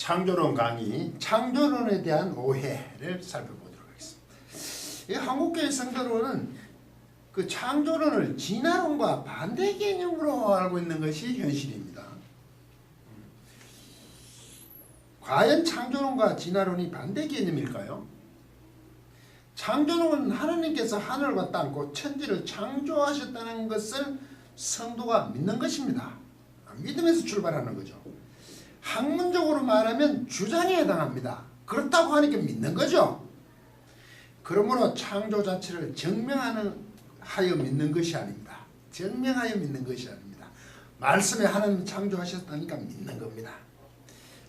창조론 강의, 창조론에 대한 오해를 살펴보도록 하겠습니다. 이 한국교회 성도론은 그 창조론을 진화론과 반대 개념으로 알고 있는 것이 현실입니다. 과연 창조론과 진화론이 반대 개념일까요? 창조론은 하나님께서 하늘과 땅, 곧 천지를 창조하셨다는 것을 성도가 믿는 것입니다. 믿음에서 출발하는 거죠. 학문적으로 말하면 주장에 해당합니다. 그렇다고 하니까 믿는 거죠. 그러므로 창조 자체를 증명하여 믿는 것이 아닙니다. 증명하여 믿는 것이 아닙니다. 말씀에 하나님 창조하셨다니까 믿는 겁니다.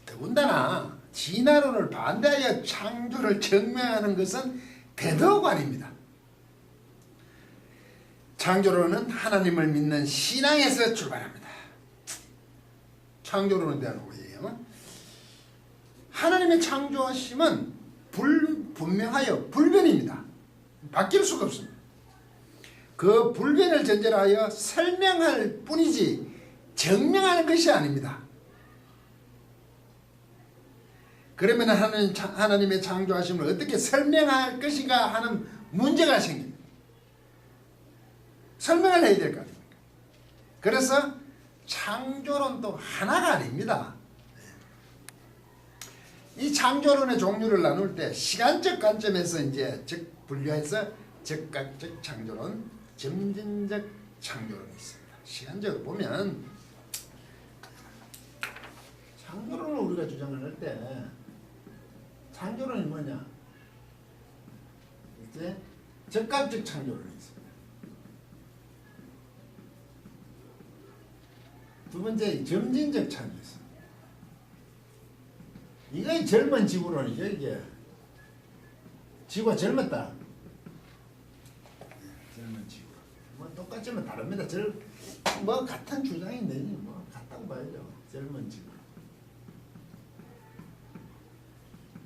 더군다나 진화론을 반대하여 창조를 증명하는 것은 더더욱 아닙니다. 창조론은 하나님을 믿는 신앙에서 출발합니다. 창조론에 대한 오해예요. 하나님의 창조하심은 분명하여 불변입니다. 바뀔 수가 없습니다. 그 불변을 전제로 하여 설명할 뿐이지 증명하는 것이 아닙니다. 그러면 하나님의 창조하심을 어떻게 설명할 것인가 하는 문제가 생깁니다. 설명을 해야 될 거 아닙니까? 그래서 창조론도 하나가 아닙니다. 이 창조론의 종류를 나눌 때 시간적 관점에서 이제 분류해서 즉각적 창조론, 점진적 창조론이 있습니다. 시간적으로 보면 창조론을 우리가 주장을 할 때 창조론이 뭐냐? 이제 즉각적 창조론이 있습니다. 두 번째 점진적 창조 있습니다. 이게 젊은 지구론이죠. 이게 지구가 젊었다. 젊은 지구론. 뭐 똑같지만 다릅니다. 뭐 같은 주장인데 뭐 같다고 봐야죠. 젊은 지구론.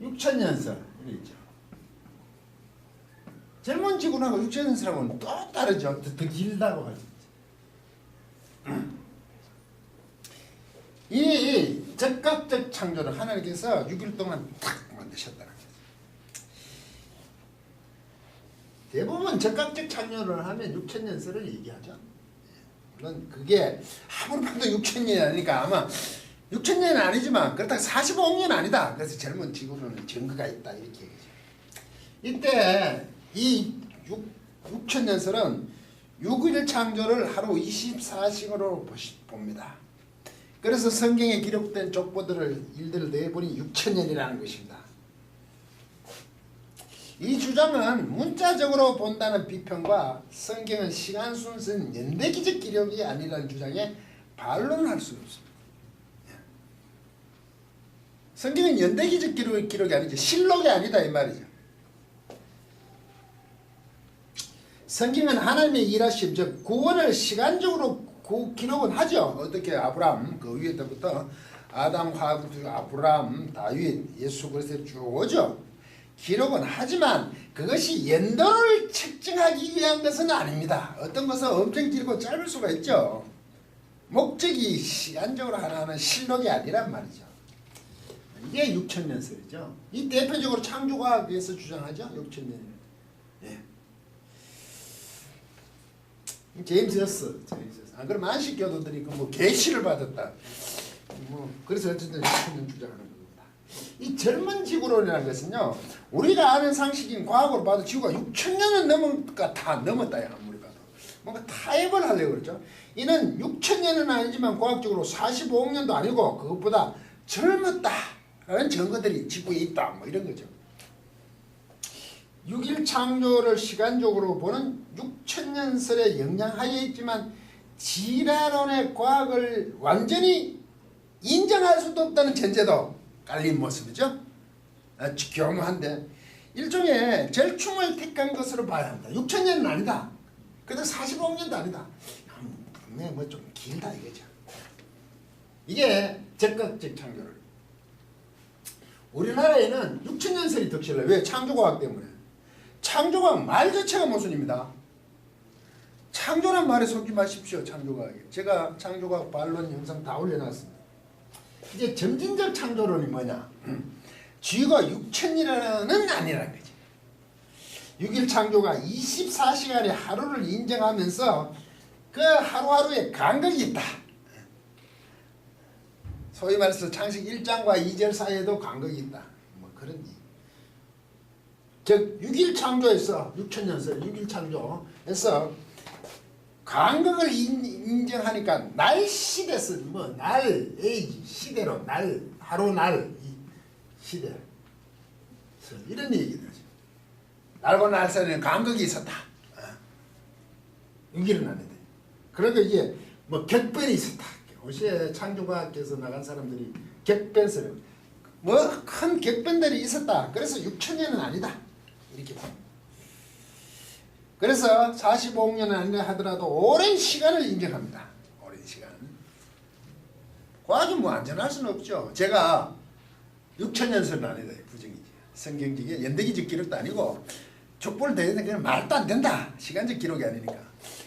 6천년설 있죠. 젊은 지구론하고 6천년설하고는 또 다르죠. 더 길다고 할 수 있죠. 이 즉각적 창조를 하나님께서 6일 동안 탁 만드셨다는 거죠. 대부분 즉각적 창조를 하면 6천년설을 얘기하죠. 물론 그게 아무리 봐도 6천년이 아니니까 아마 6천년은 아니지만 그렇다고 45억년 아니다. 그래서 젊은 지구로는 증거가 있다 이렇게 얘기죠. 이때 이 6천년설은 6일 창조를 하루 24시간으로 봅니다. 그래서 성경에 기록된 일들을 내보니 6천년이라는 것입니다. 이 주장은 문자적으로 본다는 비평과 성경은 시간 순서는 연대기적 기록이 아니라는 주장에 반론할 수는 없습니다. 성경은 연대기적 기록이 아니죠. 실록이 아니다 이 말이죠. 성경은 하나님의 일하심, 즉 구원을 시간적으로 기록은 하죠. 어떻게 아브라함 그 위에 때부터 아담, 하와, 아브라함, 다윗, 예수 그리스도 쭉 오죠. 기록은 하지만 그것이 연도를 측정하기 위한 것은 아닙니다. 어떤 것은 엄청 길고 짧을 수가 있죠. 목적이 시간적으로 하나하나 실록이 아니란 말이죠. 이게 6천년설이죠. 이 대표적으로 창조과학에서 주장하죠. 6천년. 예. 제임스 여스. 그럼 안식 교도들이 뭐 계시를 받았다. 뭐 그래서 어쨌든 6천년 주장하는 겁니다. 이 젊은 지구론이라는 것은요, 우리가 아는 상식인 과학으로 봐도 지구가 6천년은 다 넘었다. 아무리 봐도 뭔가 타협을 하려고 그러죠. 이는 6천년은 아니지만 과학적으로 45억년도 아니고 그것보다 젊었다라는 증거들이 지구에 있다. 뭐 이런 거죠. 6일 창조를 시간적으로 보는 6천년설에 영향하여 있지만 진화론의 과학을 완전히 인정할 수도 없다는 전제도 깔린 모습이죠. 교묘한데 일종의 절충을 택한 것으로 봐야 합니다. 6천년은 아니다. 그래도 45억년도 아니다. 분명히 뭐 좀 길다 이거죠. 이게 즉각적 창조를. 우리나라에는 6천년설이 덕실해요. 왜? 창조과학 때문에. 창조과학 말 자체가 모순입니다. 창조란 말에 속지 마십시오. 창조과학에. 제가 창조과학 반론 영상 다 올려놨습니다. 이제 점진적 창조론이 뭐냐? 쥐가 6천이라는 아니라는 거지. 6일 창조가 24시간의 하루를 인정하면서 그 하루하루에 간격이 있다. 소위 말해서 창세기 1장과 2절 사이에도 간격이 있다. 뭐 그런 얘기. 즉 6일 창조에서 6천년설 6일 창조에서 간격을 인정하니까 날 시대서 뭐날 에이지 시대로 날 하루 날 시대 이런 얘기들. 날과 날 사이에는 간격이 있었다. 6일은 아닌데. 그러니까 이게 뭐 격변이 있었다. 오시에 창조과학에서 나간 사람들이 격변설 뭐 큰 격변들이 있었다. 그래서 6천년은 아니다. 이렇게 봅니다. 그래서 45억 년은 아니라 하더라도 오랜 시간을 인정합니다. 오랜 시간. 과학이 뭐 안전할 수는 없죠. 제가 6천년설은 아니다. 부정이지. 성경적인 연대기적 기록도 아니고 족벌되는 건 말도 안 된다. 시간적 기록이 아니니까.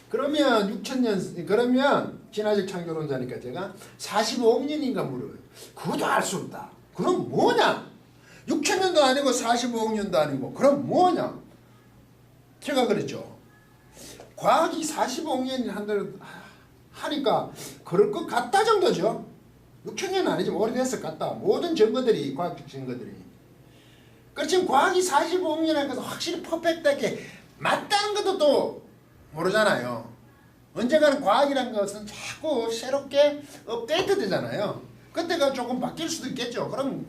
그러면 6천년 그러면 진화적 창조론자니까 제가 45억 년인가 물어요. 그것도 알 수 없다. 그럼 뭐냐? 6천년도 아니고 45억 년도 아니고 그럼 뭐냐? 제가 그랬죠. 과학이 45억 년이 하니까 그럴 것 같다 정도죠. 6천년 아니지만 오래됐을 것 같다. 모든 증거들이 과학적 증거들이. 그렇지만 과학이 45억 년 하니까 확실히 퍼펙트하게 맞다는 것도 또 모르잖아요. 언젠가는 과학이라는 것은 자꾸 새롭게 업데이트 되잖아요. 그때가 조금 바뀔 수도 있겠죠. 그럼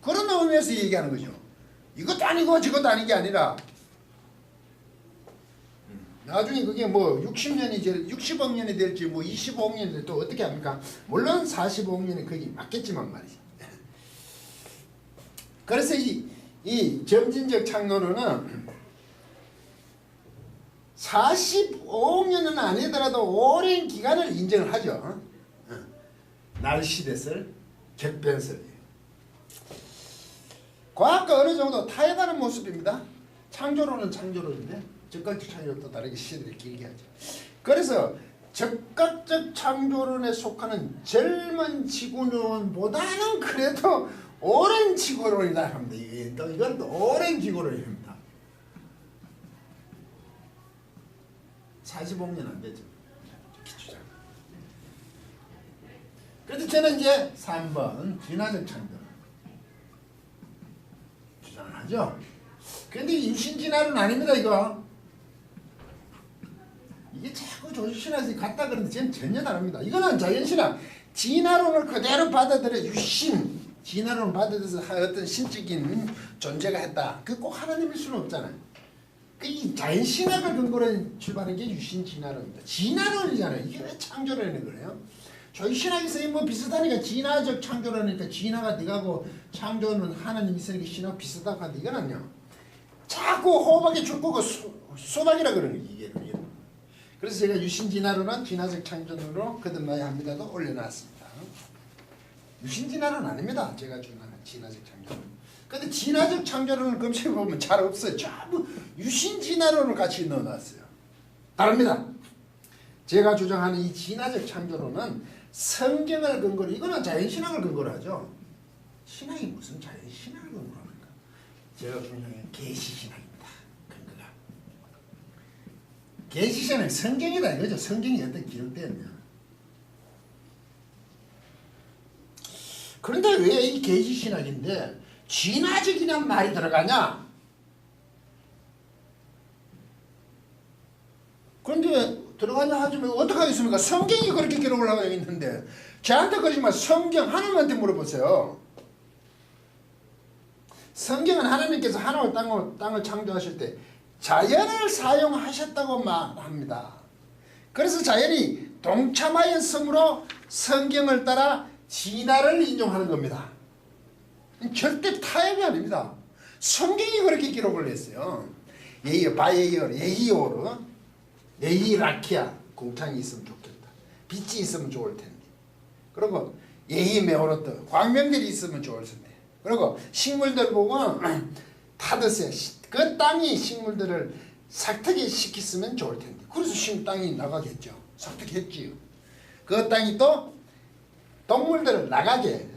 그런 의미에서 얘기하는 거죠. 이것도 아니고 저것도 아닌 게 아니라 나중에 그게 뭐 60억 년이 될지 뭐 25억 년이 될지 또 어떻게 합니까? 물론 45억 년이 거기 맞겠지만 말이죠. 그래서 이 점진적 창조론은 45억 년은 아니더라도 오랜 기간을 인정을 하죠. 날시대설, 격변설. 과학과 어느 정도 타협하는 모습입니다. 창조론은 창조론인데 적각적 창조론도 다르게 시대를 길게 하죠. 그래서 적각적 창조론에 속하는 젊은 지구론보다는 그래도 오랜 지구론이다 합니다. 이건 또 오랜 지구론입니다. 45년 안 되죠. 기초장. 그래서 저는 이제 3번 진화적 창조 주장을 하죠. 근데 유신진화는 아닙니다. 이거. 이게 자꾸 조신화에서 같다 그러는데 저는 전혀 다릅니다. 이거는 자연신화. 진화론을 그대로 받아들여 유신. 진화론을 받아들여서 어떤 신적인 존재가 했다. 그 꼭 하나님일 수는 없잖아요. 이 자연신학을 근거로 출발한 게 유신진화론입니다. 진화론이잖아요. 이게 왜 창조론인 거예요? 저희 신학에서 뭐 비슷하니까 진화적 창조론이니까 진화가 네가고 창조는 하나님 있으니까 신학 비슷하고 한데 이거는요. 자꾸 호박에 죽고 수박이라 그러는 거예요. 이게. 그래서 제가 유신진화론은 진화적 창조론으로 거듭나야 합니다도 올려놨습니다. 유신진화론 아닙니다. 제가 주장하는 진화적 창조론. 근데 진화적 창조론을 검색해보면 잘 없어요. 전부 유신진화론을 같이 넣어놨어요. 다릅니다. 제가 주장하는 이 진화적 창조론은 성경을 근거로, 이거는 자연신학을 근거로 하죠. 신학이 무슨 자연신학을 근거로 합니까? 제가 주장하는 계시신학입니다. 근거가. 계시신학은 성경이다 이거죠. 성경이 어떤 기록되었냐. 그런데 왜 이 계시신학인데 진화적이란 말이 들어가냐? 그런데 들어가냐 하지만 어떡하겠습니까? 성경이 그렇게 기록을 하고 있는데 저한테 그러지만 성경 하나님한테 물어보세요. 성경은 하나님께서 하늘과 땅을 창조하실 때 자연을 사용하셨다고 말합니다. 그래서 자연이 동참하였으므로 성경을 따라 진화를 인정하는 겁니다. 절대 타협이 아닙니다. 성경이 그렇게 기록을 했어요. 예이어 바예이어 예이오르 예이라키아 공창이 있으면 좋겠다. 빛이 있으면 좋을 텐데. 그리고 예이메오르트 광명들이 있으면 좋을 텐데. 그리고 식물들 보고 다 드세요. 그 땅이 식물들을 삭트게 시켰으면 좋을 텐데. 그래서 땅이 나가겠죠. 삭트했지요. 그 땅이 또 동물들을 나가게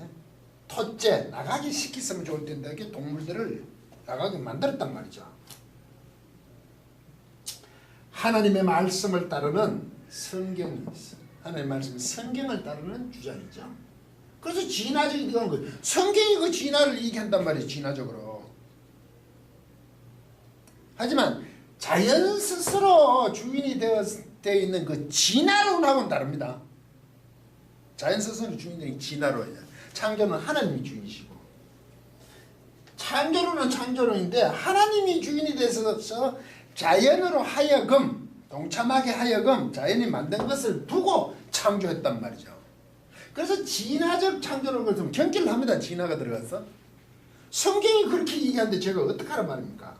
토째 나가게 시켰으면 좋을 텐데 이렇게 동물들을 나가게 만들었단 말이죠. 하나님의 말씀을 따르는 성경이 있어. 하나님의 말씀, 성경을 따르는 주장이죠. 그래서 진화적이 되는 거예요. 성경이 그 진화를 얘기한단 말이에요. 진화적으로. 하지만 자연 스스로 주인이 되어 있는 그 진화론하고는 다릅니다. 자연 스스로 주인이 진화론이에요. 창조는 하나님이 주인이시고, 창조론은 창조론인데 하나님이 주인이 돼서 자연으로 하여금, 동참하게 하여금 자연이 만든 것을 두고 창조했단 말이죠. 그래서 진화적 창조론을 좀 경계를 합니다. 진화가 들어가서. 성경이 그렇게 얘기하는데 제가 어떻게 하란 말입니까?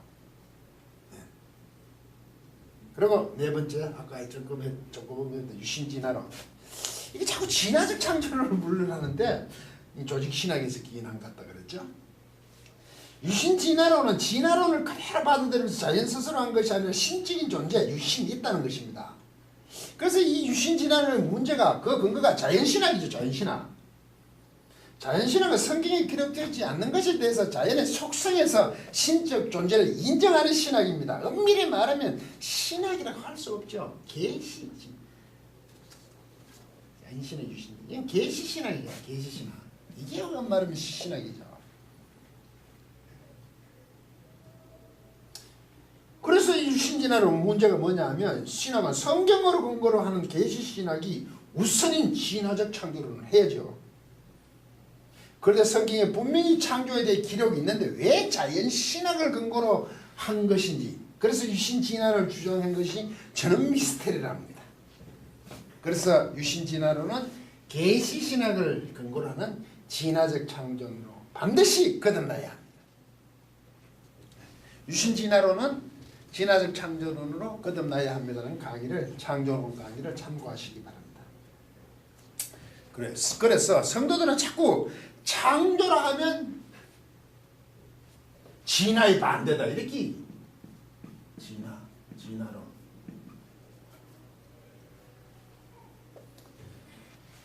그리고 네 번째, 아까 조금 유신진화론. 이게 자꾸 진화적 창조론을 물러나는데 조직신학에서 기인한 것 같다 그랬죠. 유신진화론은 진화론을 그대로 받아들이면서 자연 스스로 한 것이 아니라 신적인 존재, 유신이 있다는 것입니다. 그래서 이 유신진화론의 문제가, 그 근거가 자연신학이죠. 자연신학. 자연신학은 성경에 기록되지 않는 것에 대해서 자연의 속성에서 신적 존재를 인정하는 신학입니다. 엄밀히 말하면 신학이라고 할 수 없죠. 계시지. 자연신의 유신. 이건 계시신학이야. 계시신학. 이게 말하면 신학이죠. 그래서 이 유신진화론 문제가 뭐냐면, 신학은 성경으로 근거로 하는 계시신학이 우선인 진화적 창조론을 해야죠. 그런데 성경에 분명히 창조에 대해 기록이 있는데 왜 자연신학을 근거로 한 것인지, 그래서 유신진화를 주장한 것이 저는 미스테리랍니다. 그래서 유신진화론은 계시신학을 근거로 하는 진화적 창조론으로 반드시 거듭나야 합니다. 유신진화론은 진화적 창조론으로 거듭나야 합니다는 강의를, 창조론 강의를 참고하시기 바랍니다. 그래서 성도들은 자꾸 창조라 하면 진화의 반대다 이렇게, 진화론.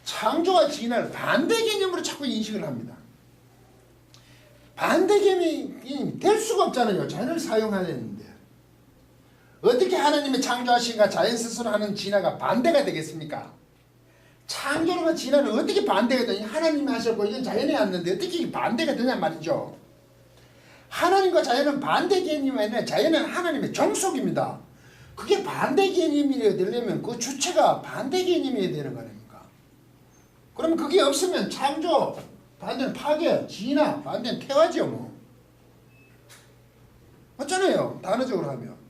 창조와 진화를 반대 개념으로 자꾸 인식을 합니다. 반대 개념이 될 수가 없잖아요. 자연을 사용해야 되는데 어떻게 하나님이 창조하신가 자연 스스로 하는 진화가 반대가 되겠습니까? 창조론과 진화는 어떻게 반대가 되냐? 하나님이 하셨고 이건 자연이 왔는데 어떻게 반대가 되냐 말이죠. 하나님과 자연은 반대 개념이 아니라 자연은 하나님의 종속입니다. 그게 반대 개념이 되려면 그 주체가 반대 개념이어야 되는 거 아닙니까? 그럼 그게 없으면 창조, 반대는 파괴, 진화, 반대는 퇴화죠 뭐. 맞잖아요. 단어적으로 하면.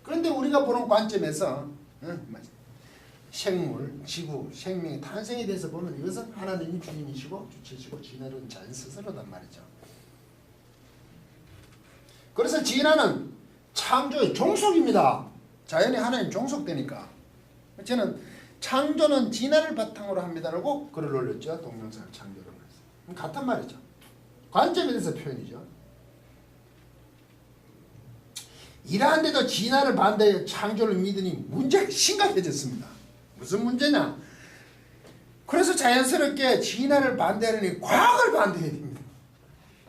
그런데 우리가 보는 관점에서 생물, 지구, 생명의 탄생에 대해서 보면 이것은 하나님이 주인이시고 주체시고 진화는 자연 스스로단 말이죠. 그래서 진화는 창조의 종속입니다. 자연이 하나님 종속되니까. 저는 창조는 진화를 바탕으로 합니다라고 글을 올렸죠. 동명사를 창조를 해서. 같은 말이죠. 관점에 대해서 표현이죠. 이러한데도 진화를 반대해 창조를 믿으니 문제가 심각해졌습니다. 무슨 문제냐? 그래서 자연스럽게 진화를 반대하려니 과학을 반대해야 됩니다.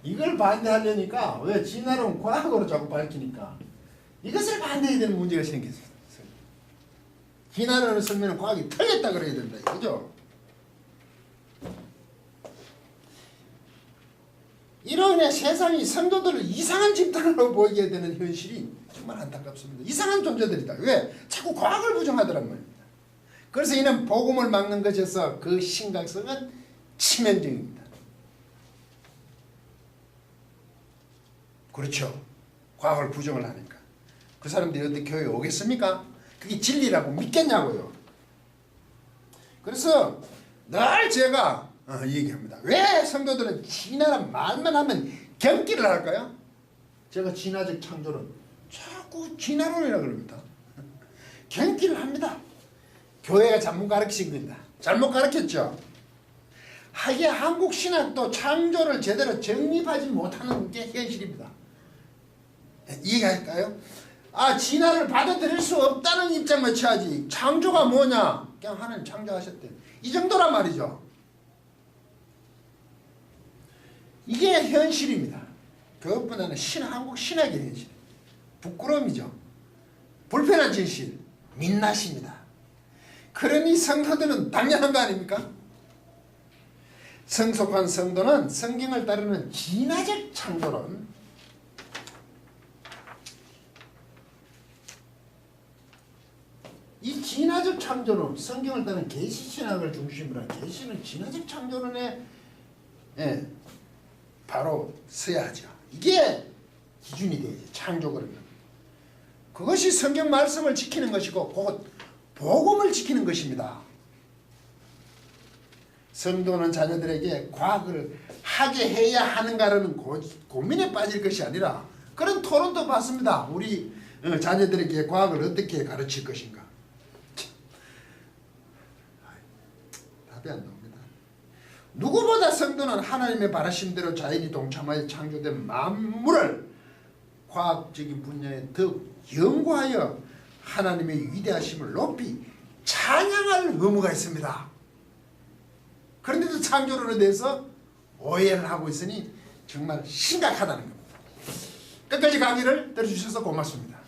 이걸 반대하려니까, 왜 진화론 과학으로 자꾸 밝히니까 이것을 반대해야 되는 문제가 생겼어요. 진화론을 쓰면 과학이 틀렸다 그래야 된다 이거죠. 이로 인해 세상이 성도들을 이상한 집단으로 보이게 되는 현실이 정말 안타깝습니다. 이상한 존재들이다. 왜? 자꾸 과학을 부정하더란 말입니다. 그래서 이는 복음을 막는 것에서 그 심각성은 치명적입니다. 그렇죠. 과학을 부정을 하니까. 그 사람들이 어떻게 교회에 오겠습니까? 그게 진리라고 믿겠냐고요. 그래서 늘 제가 얘기합니다. 왜 성도들은 진화란 말만 하면 경기를 할까요? 제가 진화적 창조론, 자꾸 진화론이라고 그럽니다. 경기를 합니다. 교회가 잘못 가르친 겁니다. 잘못 가르쳤죠. 하게 한국 신학도 창조를 제대로 정립하지 못하는 게 현실입니다. 이해할까요? 진화를 받아들일 수 없다는 입장을 취하지. 창조가 뭐냐? 그냥 하나님 창조하셨대. 이 정도란 말이죠. 이게 현실입니다. 그것보다는 한국 신학의 현실. 부끄러움이죠. 불편한 진실, 민낯입니다. 그러니 성도들은 당연한 거 아닙니까? 성숙한 성도는 성경을 따르는 진화적 창조론, 이 진화적 창조론, 성경을 따르는 계시신학을 중심으로 한 계시는 진화적 창조론에 바로 서야죠. 이게 기준이 되죠. 창조론은. 그것이 성경 말씀을 지키는 것이고 곧 복음을 지키는 것입니다. 성도는 자녀들에게 과학을 하게 해야 하는가라는 고민에 빠질 것이 아니라 그런 토론도 받습니다. 우리 자녀들에게 과학을 어떻게 가르칠 것인가. 답이 안 나옵니다. 누구보다 성도는 하나님의 바라심대로 자연이 동참하여 창조된 만물을 과학적인 분야에 더욱 연구하여 하나님의 위대하심을 높이 찬양할 의무가 있습니다. 그런데도 창조론에 대해서 오해를 하고 있으니 정말 심각하다는 겁니다. 끝까지 강의를 들어주셔서 고맙습니다.